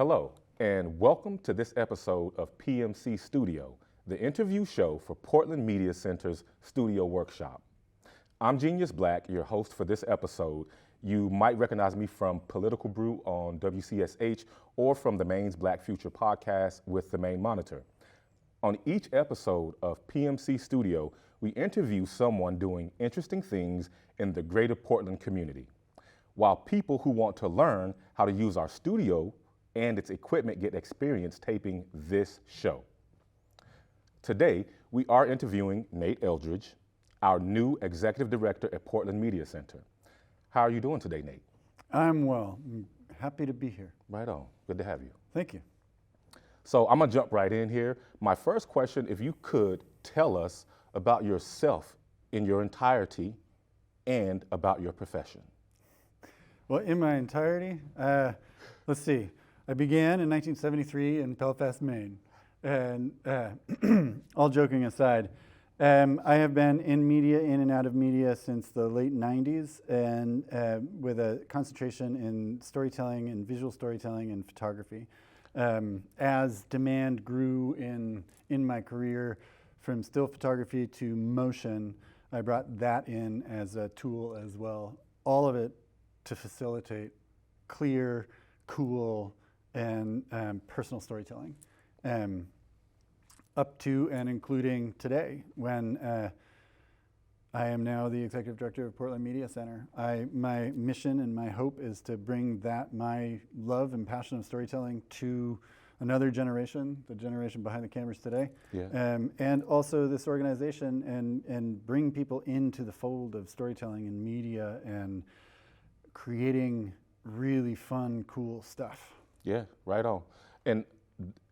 Hello, and welcome to this episode of PMC Studio, the interview show for Portland Media Center's Studio Workshop. I'm Genius Black, your host for this episode. You might recognize me from Political Brew on WCSH or from the Maine's Black Future podcast with the Maine Monitor. On each episode of PMC Studio, we interview someone doing interesting things in the greater Portland community, while people who want to learn how to use our studio and its equipment get experience taping this show. Today, we are interviewing Nate Eldridge, our new executive director at Portland Media Center. How are you doing today, Nate? I'm well. I'm happy to be here. Right on. Good to have you. Thank you. So I'm gonna jump right in here. My first question, if you could tell us about yourself in your entirety and about your profession. Well, in my entirety, let's see. I began in 1973 in Belfast, Maine. And all joking aside, I have been in media, in and out of media since the late 90s, and with a concentration in storytelling and visual storytelling and photography. As demand grew in my career from still photography to motion, I brought that in as a tool as well. All of it to facilitate clear, cool, and personal storytelling, up to and including today, when I am now the executive director of Portland Media Center. My mission and my hope is to bring my love and passion of storytelling to another generation, the generation behind the cameras today, and also this organization, and bring people into the fold of storytelling and media and creating really fun, cool stuff. Yeah, right on. And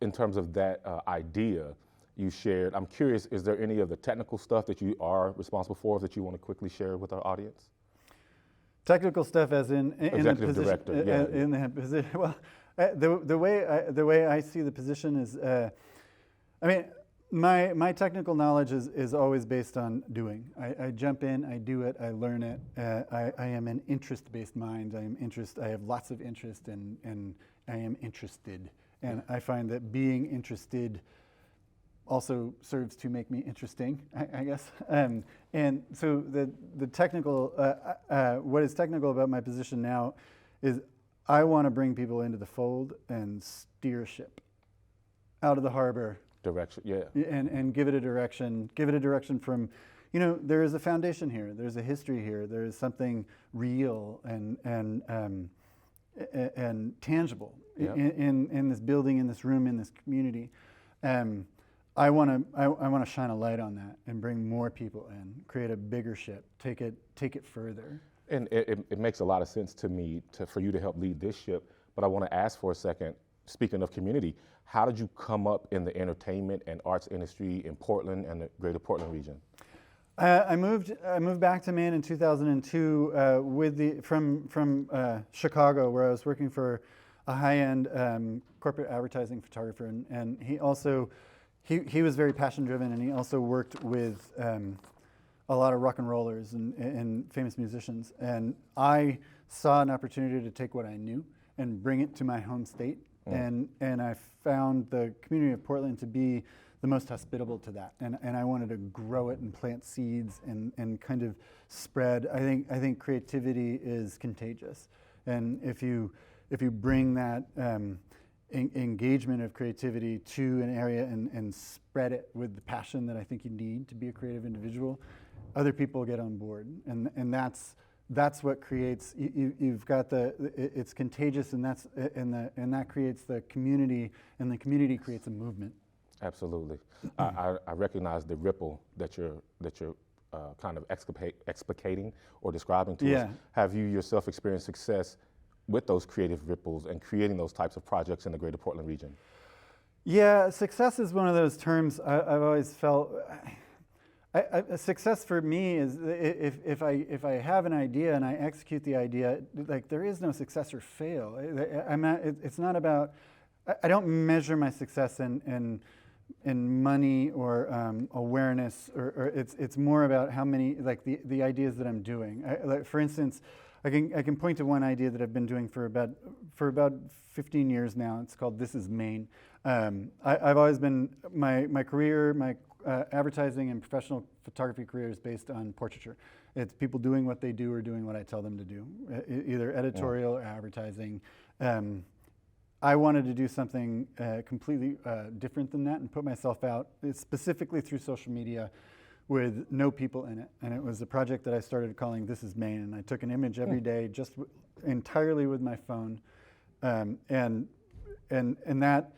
in terms of that idea you shared, I'm curious, is there any of the technical stuff that you are responsible for that you want to quickly share with our audience? Technical stuff as in Executive the position, director, yeah. In the position, well, the way I see the position is, I mean, my technical knowledge is always based on doing. I jump in, I do it, I learn it. I am an interest-based mind. I have lots of interest, and I am interested. And I find that being interested also serves to make me interesting, I guess. And so the technical, what is technical about my position now is I want to bring people into the fold and steer ship out of the harbor. Direction, yeah. And give it a direction from, there is a foundation here, there's a history here, there is something real and tangible in this building, in this room, in this community. I want to shine a light on that and bring more people in, create a bigger ship, take it further. And it makes a lot of sense to me for you to help lead this ship, but I want to ask for a second, speaking of community, how did you come up in the entertainment and arts industry in Portland and the greater Portland region? I moved back to Maine in 2002 from Chicago, where I was working for a high-end corporate advertising photographer, and he also he was very passion-driven, and he also worked with a lot of rock and rollers and famous musicians. And I saw an opportunity to take what I knew and bring it to my home state. And I found the community of Portland to be the most hospitable to that. And I wanted to grow it and plant seeds and kind of spread. I think creativity is contagious. And if you bring that engagement of creativity to an area and spread it with the passion that I think you need to be a creative individual, other people get on board. And that's what creates. You've got it's contagious, and that creates the community, and the community creates a movement. Absolutely, I recognize the ripple that you're kind of explicating or describing to us. Have you yourself experienced success with those creative ripples and creating those types of projects in the greater Portland region? Yeah, success is one of those terms I've always felt. Success for me is if I have an idea and I execute the idea, like, there is no success or fail. It's not about. I don't measure my success in money or awareness, or it's more about how many, like, the ideas that I'm doing. Like, for instance, I can point to one idea that I've been doing for about 15 years now. It's called This Is Maine. I've always been my career, my advertising and professional photography career is based on portraiture. It's people doing what they do or doing what I tell them to do, either editorial or advertising. I wanted to do something completely different than that and put myself out specifically through social media with no people in it. And it was a project that I started calling This Is Maine. And I took an image every day just entirely with my phone. And that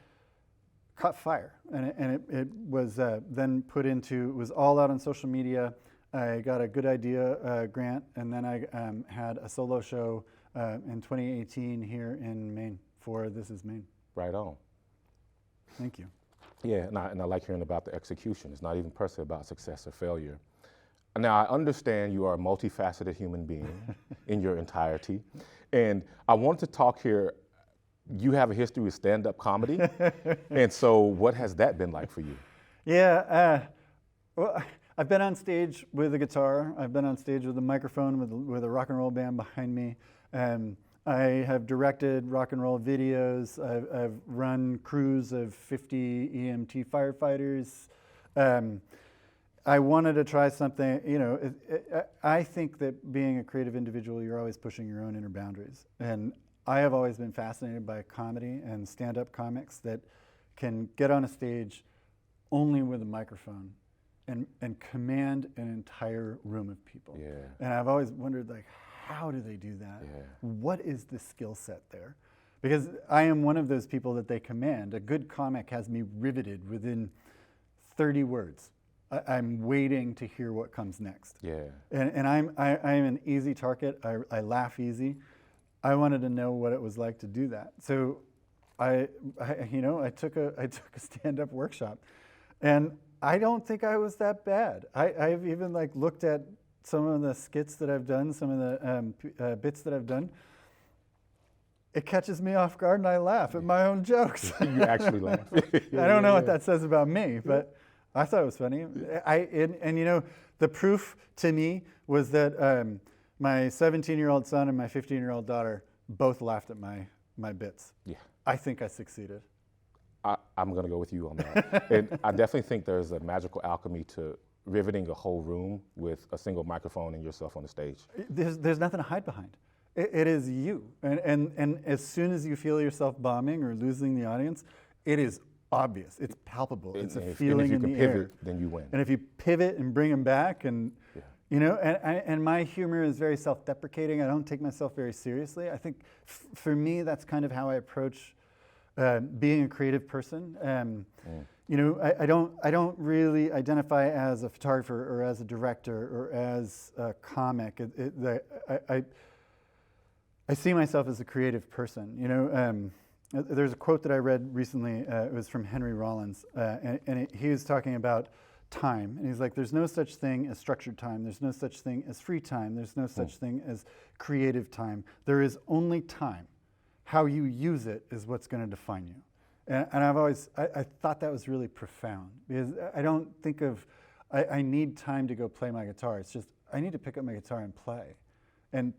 caught fire. And it was then put into, it was all out on social media. I got a Good Idea grant. And then I had a solo show in 2018 here in Maine for This Is Maine. Right on. Thank you. Yeah, and I like hearing about the execution. It's not even per se about success or failure. Now, I understand you are a multifaceted human being in your entirety. And I wanted to talk here, you have a history with stand-up comedy. And so what has that been like for you? Yeah, well, I've been on stage with a guitar. I've been on stage with a microphone with a rock and roll band behind me. I have directed rock and roll videos. I've run crews of 50 EMT firefighters. I wanted to try something, I think that being a creative individual, you're always pushing your own inner boundaries. And I have always been fascinated by comedy and stand-up comics that can get on a stage only with a microphone and command an entire room of people. Yeah. And I've always wondered, how do they do that? Yeah. What is the skill set there? Because I am one of those people that they command. A good comic has me riveted within 30 words. I'm waiting to hear what comes next. Yeah. And I'm an easy target. I laugh easy. I wanted to know what it was like to do that. So I took a stand-up workshop, and I don't think I was that bad. I've even looked at some of the skits that I've done, some of the bits that I've done. It catches me off guard, and I laugh at my own jokes. You actually laugh. I don't know what that says about me, but I thought it was funny. The proof to me was that my 17-year-old son and my 15-year-old daughter both laughed at my bits. Yeah. I think I succeeded. I'm going to go with you on that. And I definitely think there's a magical alchemy to riveting a whole room with a single microphone and yourself on the stage. There's nothing to hide behind. It is you. And as soon as you feel yourself bombing or losing the audience, it is obvious. It's palpable. It's a feeling in the air. And if you can pivot, then you win. And if you pivot and bring them back, and and my humor is very self-deprecating. I don't take myself very seriously. I think for me, that's kind of how I approach being a creative person. I don't really identify as a photographer or as a director or as a comic. I see myself as a creative person. There's a quote that I read recently. It was from Henry Rollins, and he was talking about time. And he's like, there's no such thing as structured time. There's no such thing as free time. There's no such thing as creative time. There is only time. How you use it is what's going to define you. And I've always, I thought that was really profound, because I don't think of, I need time to go play my guitar. It's just, I need to pick up my guitar and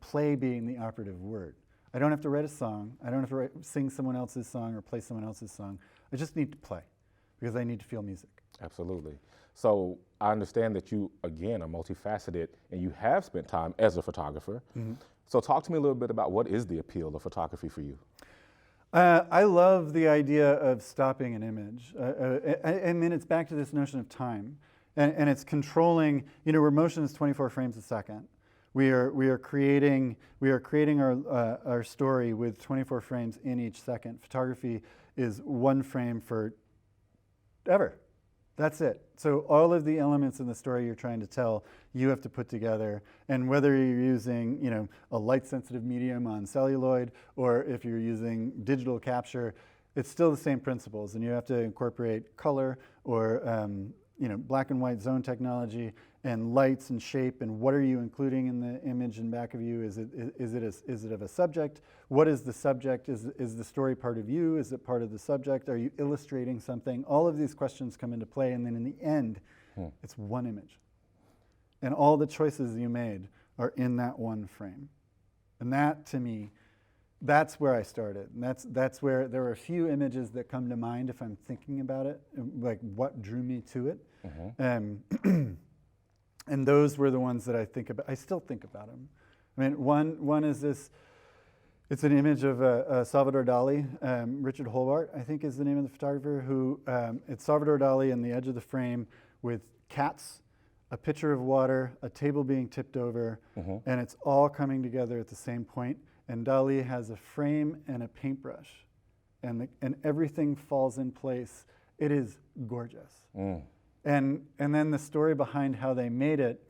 play being the operative word. I don't have to write a song. I don't have to sing someone else's song or play someone else's song. I just need to play, because I need to feel music. Absolutely. So I understand that you, again, are multifaceted, and you have spent time as a photographer. Mm-hmm. So talk to me a little bit about what is the appeal of photography for you? I love the idea of stopping an image. I mean, it's back to this notion of time, and it's controlling. Where motion is 24 frames a second. We are creating our story with 24 frames in each second. Photography is one frame for ever. That's it. So all of the elements in the story you're trying to tell, you have to put together. And whether you're using, a light-sensitive medium on celluloid, or if you're using digital capture, it's still the same principles. And you have to incorporate color or black and white zone technology and lights and shape. And what are you including in the image in back of you? Is it of a subject? What is the subject? Is the story part of you? Is it part of the subject? Are you illustrating something? All of these questions come into play, and then in the end, it's one image. And all the choices you made are in that one frame. And that, to me, that's where I started. And that's where there are a few images that come to mind if I'm thinking about it, like what drew me to it. And those were the ones that I think about. I still think about them. I mean, one is this. It's an image of Salvador Dali. Richard Holbart, I think, is the name of the photographer. Who it's Salvador Dali in the edge of the frame with cats, a pitcher of water, a table being tipped over, and it's all coming together at the same point. And Dali has a frame and a paintbrush, and everything falls in place. It is gorgeous. And then the story behind how they made it.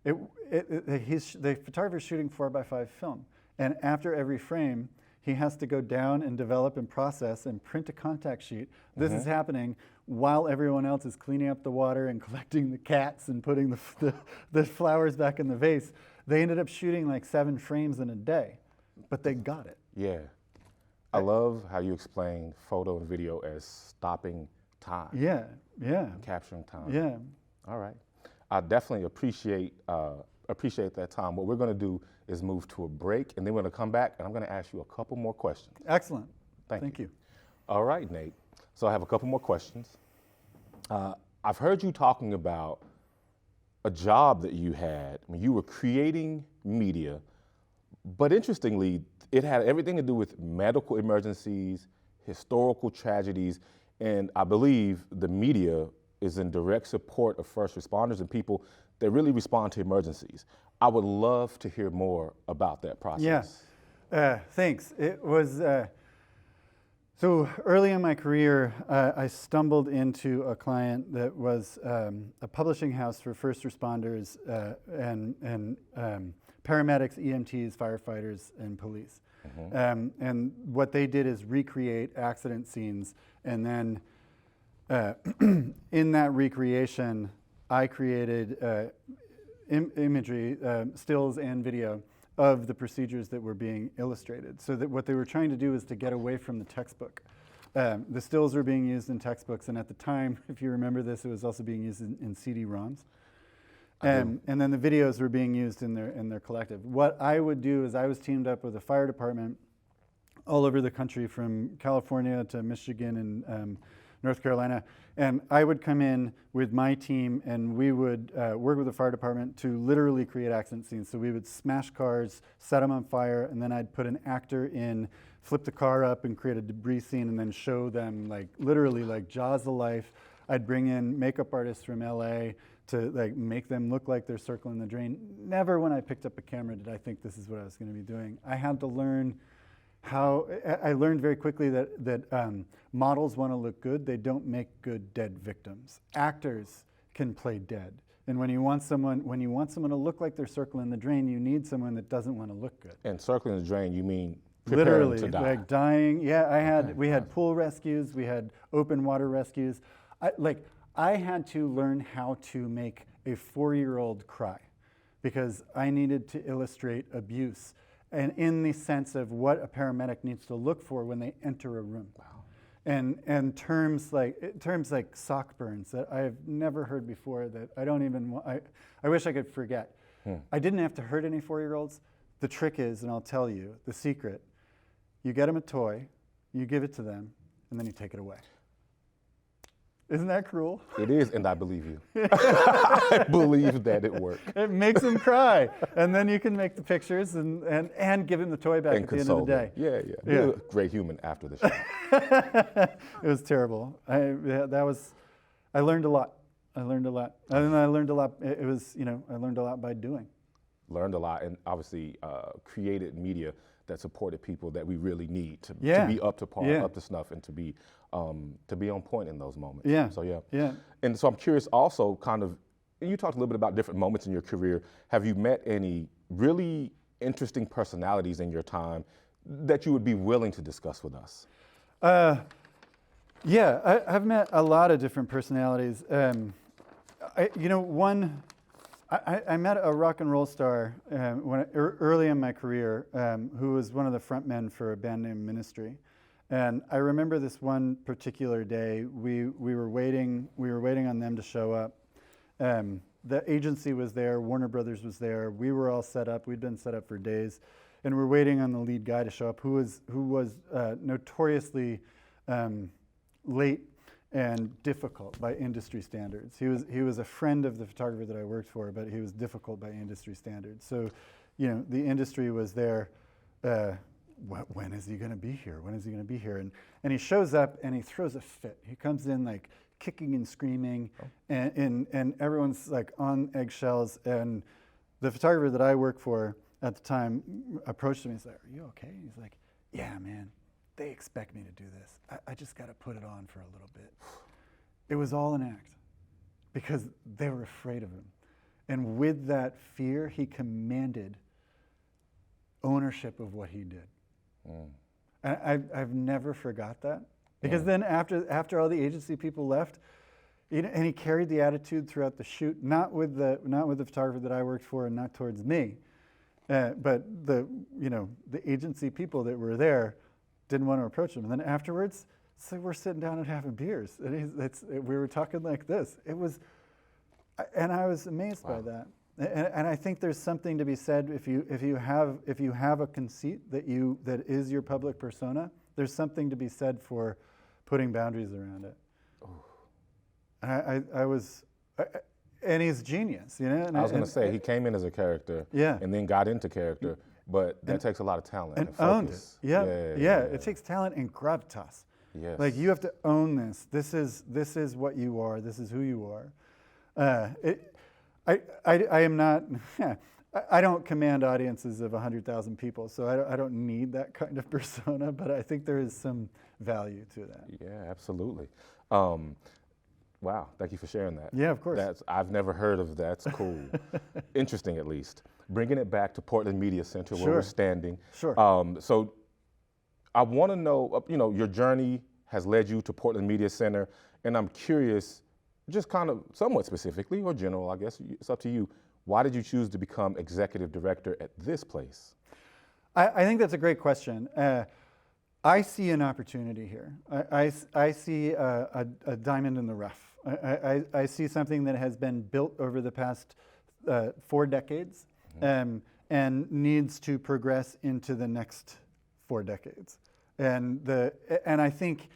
The photographer's shooting 4x5 film, and after every frame, he has to go down and develop and process and print a contact sheet. This is happening while everyone else is cleaning up the water and collecting the cats and putting the flowers back in the vase. They ended up shooting like 7 frames in a day, but they got it. Yeah. I love how you explain photo and video as stopping time. Yeah, yeah. Capturing time. Yeah. All right. I definitely appreciate that time. What we're going to do is move to a break, and then we're going to come back, and I'm going to ask you a couple more questions. Excellent. Thank you. All right, Nate. So I have a couple more questions. I've heard you talking about a job that you had when you were creating media, but interestingly, it had everything to do with medical emergencies, historical tragedies, and I believe the media is in direct support of first responders and people that really respond to emergencies. I would love to hear more about that process. Yeah, thanks. It was, so early in my career, I stumbled into a client that was a publishing house for first responders and paramedics, EMTs, firefighters, and police. And what they did is recreate accident scenes, and then in that recreation, I created imagery, stills and video of the procedures that were being illustrated. So that what they were trying to do is to get away from the textbook. The stills were being used in textbooks, and at the time, if you remember this, it was also being used in CD-ROMs. And then the videos were being used in their collective. What I would do is I was teamed up with a fire department all over the country, from California to Michigan and North Carolina, and I would come in with my team, and we would work with the fire department to literally create accident scenes. So we would smash cars, set them on fire, and then I'd put an actor in, flip the car up and create a debris scene, and then show them like literally like Jaws of life. I'd bring in makeup artists from LA to like make them look like they're circling the drain. Never when I picked up a camera did I think this is what I was going to be doing. I had to learn how, I learned very quickly that models want to look good. They don't make good dead victims. Actors can play dead. And when you want someone to look like they're circling the drain, you need someone that doesn't want to look good. And circling the drain, you mean preparing literally to die? Like dying. Yeah, we had pool rescues, we had open water rescues. I had to learn how to make a 4-year-old cry because I needed to illustrate abuse, and in the sense of what a paramedic needs to look for when they enter a room. Wow. And terms like sock burns that I've never heard before, that I don't even I wish I could forget. I didn't have to hurt any 4-year-olds. The trick is, and I'll tell you, the secret, you get them a toy, you give it to them, and then you take it away. Isn't that cruel? It is, and I believe you. I believe that it worked. It makes them cry, and then you can make the pictures and give him the toy back at the end of the day. Yeah. You're a great human after the show. It was terrible. I learned a lot. And then I learned a lot. I learned a lot by doing. Learned a lot, and obviously created media that supported people that we really need to be up to par, up to snuff, and to be on point in those moments. Yeah. So yeah. And so I'm curious also, kind of, you talked a little bit about different moments in your career. Have you met any really interesting personalities in your time that you would be willing to discuss with us? Yeah, I've met a lot of different personalities. I met a rock and roll star early in my career who was one of the front men for a band named Ministry. And I remember this one particular day, we were waiting on them to show up. the agency was there, Warner Brothers was there, we were all set up, we'd been set up for days, and we're waiting on the lead guy to show up, who was notoriously late and difficult by industry standards. He was a friend of the photographer that I worked for, but he was difficult by industry standards. So, the industry was there. When is he going to be here? When is he going to be here? And he shows up and he throws a fit. He comes in like kicking and screaming, and everyone's like on eggshells. And the photographer that I worked for at the time approached him. He's like, "Are you okay?" And he's like, "Yeah, man. They expect me to do this. I just got to put it on for a little bit." It was all an act because they were afraid of him. And with that fear, he commanded ownership of what he did. And I've never forgot that, because then after all the agency people left, and he carried the attitude throughout the shoot, not with the photographer that I worked for and not towards me, but the agency people that were there didn't want to approach him. And then afterwards, so we're sitting down and having beers, and we were talking like this. And I was amazed by that. And I think there's something to be said if you have a conceit that is your public persona. There's something to be said for putting boundaries around it. And he's genius, And I was going to say, he came in as a character, and then got into character, but that takes a lot of talent and owned it. focus. Yeah. It takes talent and gravitas. Yes. Like, you have to own this. This is what you are. This is who you are. I am not. I don't command audiences of 100,000 people, so I don't need that kind of persona. But I think there is some value to that. Yeah, absolutely. Wow, thank you for sharing that. Yeah, of course. I've never heard of that. That's cool. Interesting, at least. Bringing it back to Portland Media Center, where we're standing. Sure. So I want to know, your journey has led you to Portland Media Center, and I'm curious, just kind of somewhat specifically or general, I guess, it's up to you. Why did you choose to become executive director at this place? I think that's a great question. I see an opportunity here. I see a diamond in the rough. I see something that has been built over the past 4 decades, and needs to progress into the next 4 decades. And I think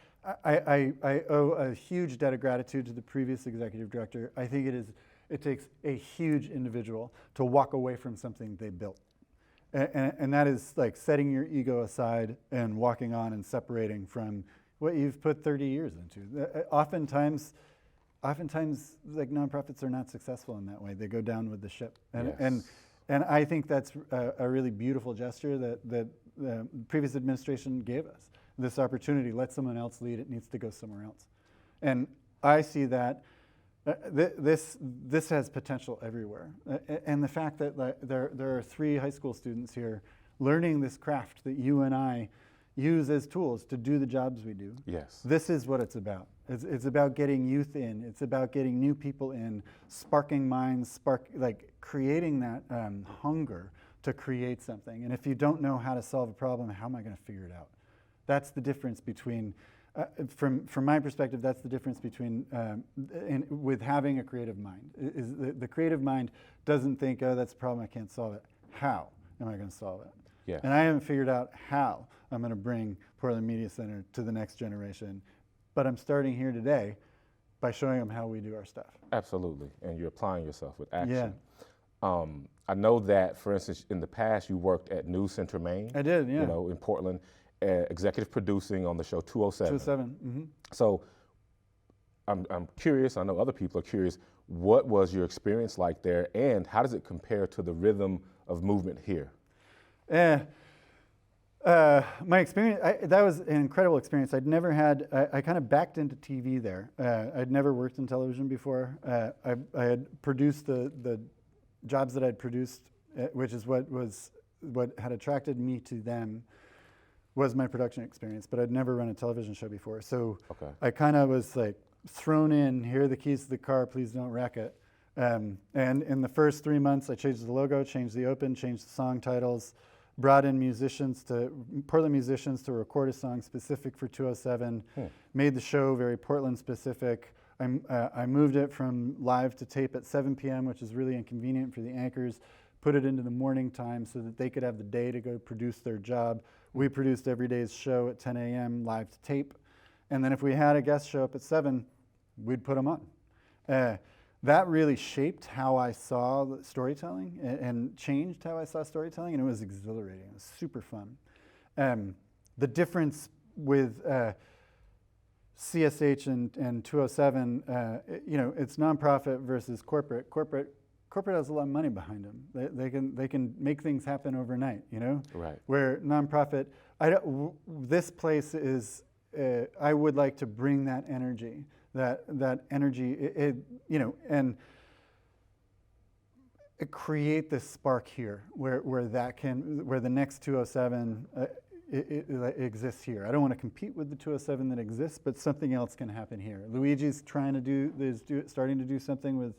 I owe a huge debt of gratitude to the previous executive director. I think it takes a huge individual to walk away from something they built. And that is like setting your ego aside and walking on and separating from what you've put 30 years into. Oftentimes, like, nonprofits are not successful in that way. They go down with the ship. And I think that's a really beautiful gesture that the previous administration gave us. This opportunity, let someone else lead, it needs to go somewhere else. And I see that this has potential everywhere. And the fact that there are 3 high school students here learning this craft that you and I use as tools to do the jobs we do. Yes. This is what it's about. It's about getting youth in. It's about getting new people in, sparking minds, creating that hunger to create something. And if you don't know how to solve a problem, how am I going to figure it out? That's the difference between, from my perspective, that's the difference between with having a creative mind. Is the creative mind doesn't think, oh, that's a problem, I can't solve it. How am I going to solve it? Yeah. And I haven't figured out how I'm going to bring Portland Media Center to the next generation. But I'm starting here today by showing them how we do our stuff. Absolutely. And you're applying yourself with action. Yeah. I know that, for instance, in the past you worked at News Center Maine. I did, yeah. In Portland, executive producing on the show 207. 207. Mm-hmm. So I'm curious, I know other people are curious, what was your experience like there, and how does it compare to the rhythm of movement here? My experience, that was an incredible experience. I'd never had, I kind of backed into TV there. I'd never worked in television before. I had produced the jobs that I'd produced, which is what had attracted me to them, was my production experience, but I'd never run a television show before. So I kind of was like thrown in, here are the keys to the car, please don't wreck it. And in the first 3 months, I changed the logo, changed the open, changed the song titles, brought in Portland musicians to record a song specific for 207, made the show very Portland specific, I moved it from live to tape at 7 p.m., which is really inconvenient for the anchors, put it into the morning time so that they could have the day to go produce their job. We produced every day's show at 10 a.m. live to tape. And then if we had a guest show up at 7, we'd put them on. That really shaped how I saw storytelling and changed how I saw storytelling, and it was exhilarating. It was super fun. The difference with CSH and 207, it's nonprofit versus corporate. Corporate has a lot of money behind them. They can make things happen overnight, Right. Where nonprofit, this place is, I would like to bring that energy, and create this spark here, where the next 207 it exists here. I don't want to compete with the 207 that exists, but something else can happen here. Luigi's starting to do something with,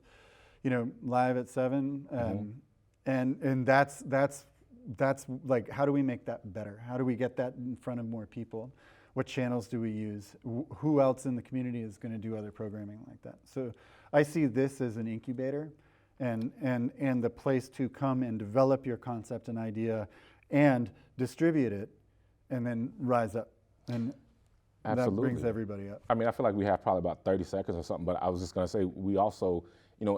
live at 7, and that's like, how do we make that better? How do we get that in front of more people? What channels do we use? Who else in the community is going to do other programming like that? So I see this as an incubator and the place to come and develop your concept and idea and distribute it and then rise up. And Absolutely. that brings everybody up. I mean, I feel like we have probably about 30 seconds or something, but I was just going to say, we also,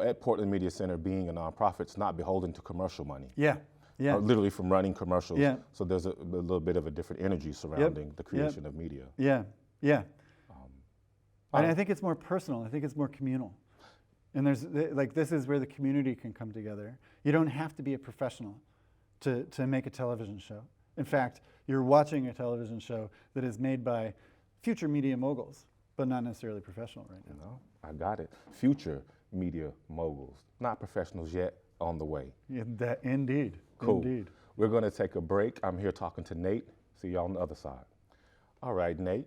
at Portland Media Center, being a nonprofit, it's not beholden to commercial money. Yeah. Yeah. Literally from running commercials. Yeah. So there's a little bit of a different energy surrounding the creation of media. Yeah. Yeah. And I think it's more personal. I think it's more communal. And this is where the community can come together. You don't have to be a professional to make a television show. In fact, you're watching a television show that is made by future media moguls, but not necessarily professional right now. I got it. Future media moguls, not professionals yet, on the way. Yeah, indeed. Cool. Indeed. We're going to take a break. I'm here talking to Nate. See y'all on the other side. All right, Nate,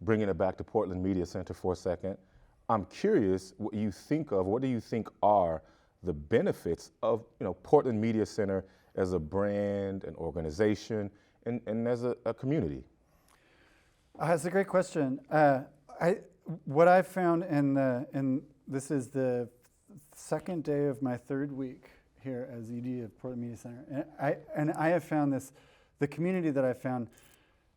bringing it back to Portland Media Center for a second. I'm curious what do you think are the benefits of, Portland Media Center as a brand, an organization, and as a community? That's a great question. What I've found, and this is the second day of my third week here as ED of Portland Media Center, and I have found this, the community that I've found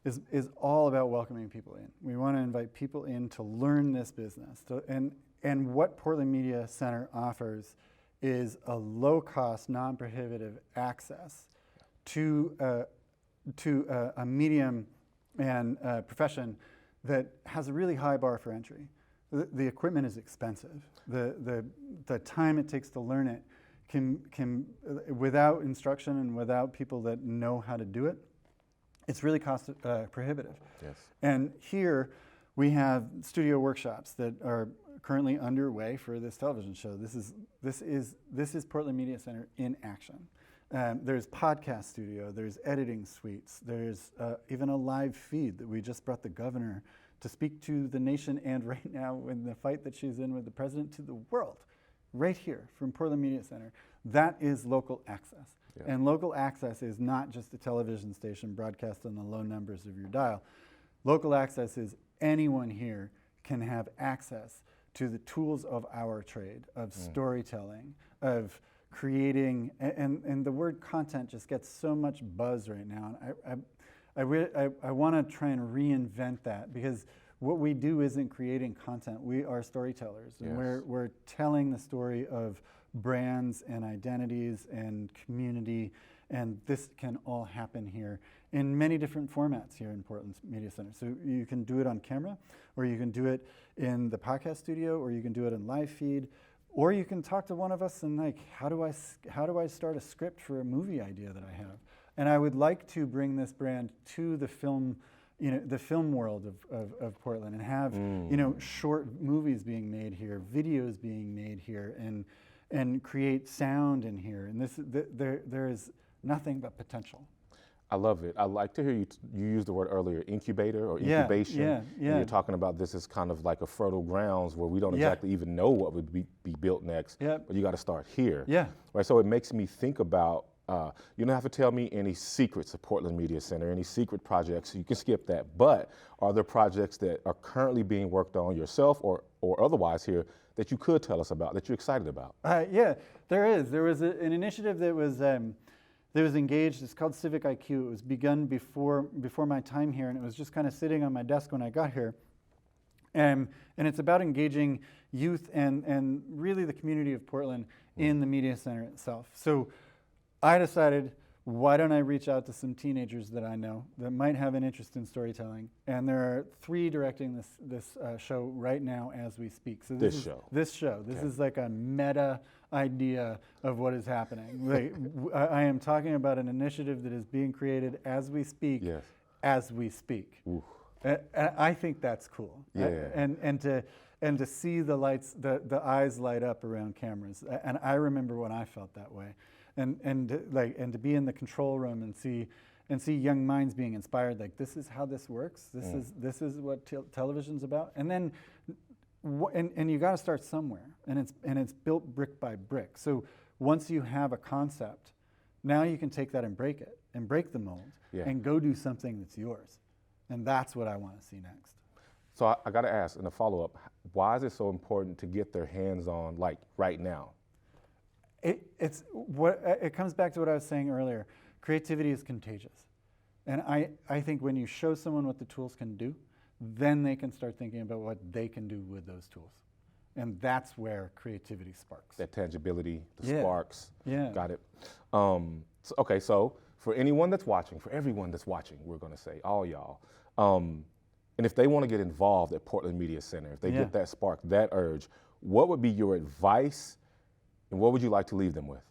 is all about welcoming people in. We want to invite people in to learn this business. And what Portland Media Center offers is a low-cost, non-prohibitive access to a medium and profession that has a really high bar for entry. The equipment is expensive. The time it takes to learn it can without instruction and without people that know how to do it, it's really cost prohibitive. Yes. And here we have studio workshops that are currently underway for this television show. This is Portland Media Center in action. There's podcast studio, there's editing suites, there's even a live feed that we just brought the governor to speak to the nation and right now in the fight that she's in with the president to the world, right here from Portland Media Center. That is local access. Yeah. And local access is not just a television station broadcast on the low numbers of your dial. Local access is anyone here can have access to the tools of our trade, of storytelling, of creating, and the word content just gets so much buzz right now. And I want to try and reinvent that, because what we do isn't creating content. We are storytellers, and we're telling the story of brands and identities and community, and this can all happen here in many different formats here in Portland Media Center. So you can do it on camera, or you can do it in the podcast studio, or you can do it in live feed, or you can talk to one of us and like, how do I start a script for a movie idea that I have? And I would like to bring this brand to the film, the film world of Portland, and have short movies being made here, videos being made here, and create sound in here. And there is nothing but potential. I love it. I like to hear you use the word earlier, incubator or incubation. Yeah. And you're talking about this as kind of like a fertile grounds where we don't exactly even know what would be built next, but you got to start here. Yeah. Right. So it makes me think about You don't have to tell me any secrets of Portland Media Center, any secret projects. You can skip that. But are there projects that are currently being worked on yourself or otherwise here that you could tell us about, that you're excited about? Yeah, there is. There was an initiative that was engaged. It's called Civic IQ. It was begun before my time here, and it was just kind of sitting on my desk when I got here. And it's about engaging youth and really the community of Portland in the media center itself. So I decided, why don't I reach out to some teenagers that I know that might have an interest in storytelling? And there are 3 directing this show right now as we speak. So this is like a meta idea of what is happening. Like, I am talking about an initiative that is being created as we speak. Yes. As we speak. I think that's cool. Yeah. And to see the lights, the eyes light up around cameras. And I remember when I felt that way. And to be in the control room and see young minds being inspired, like, this is how this works. This is what television's about. And then and you got to start somewhere, and it's built brick by brick. So once you have a concept, now you can take that and break it and break the mold and go do something that's yours. And that's what I want to see next. So I got to ask in a follow-up, why is it so important to get their hands on, like, right now? It comes back to what I was saying earlier. Creativity is contagious. And I think when you show someone what the tools can do, then they can start thinking about what they can do with those tools. And that's where creativity sparks. That tangibility, the sparks. Yeah. Got it. So for anyone that's watching, for everyone that's watching, we're going to say, all y'all, and if they want to get involved at Portland Media Center, if they get that spark, that urge, what would be your advice, and what would you like to leave them with?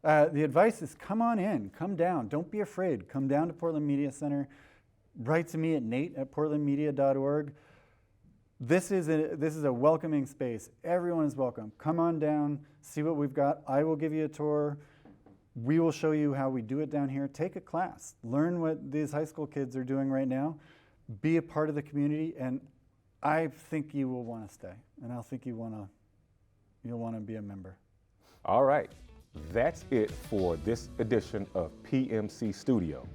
The advice is, come on in, come down. Don't be afraid. Come down to Portland Media Center. Write to me at nate@portlandmedia.org. This is a welcoming space. Everyone is welcome. Come on down, see what we've got. I will give you a tour. We will show you how we do it down here. Take a class. Learn what these high school kids are doing right now. Be a part of the community, and I think you will want to stay. And I think you'll want to be a member. All right. That's it for this edition of PMC Studio.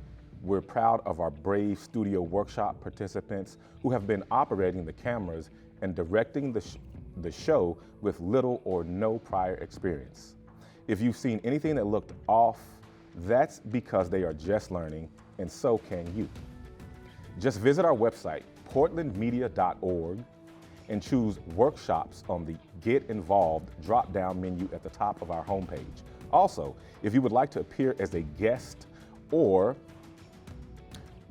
We're proud of our brave studio workshop participants who have been operating the cameras and directing the show with little or no prior experience. If you've seen anything that looked off, that's because they are just learning, and so can you. Just visit our website, portlandmedia.org, and choose Workshops on the Get Involved drop-down menu at the top of our homepage. Also, if you would like to appear as a guest or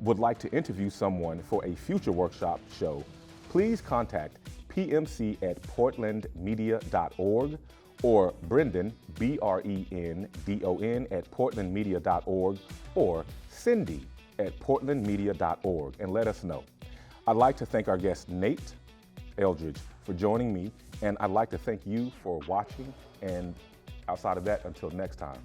would like to interview someone for a future workshop show, please contact pmc@portlandmedia.org or Brendan, BRENDON, at portlandmedia.org, or Cindy at portlandmedia.org, and let us know. I'd like to thank our guest, Nate Eldridge, for joining me, and I'd like to thank you for watching, and outside of that, until next time.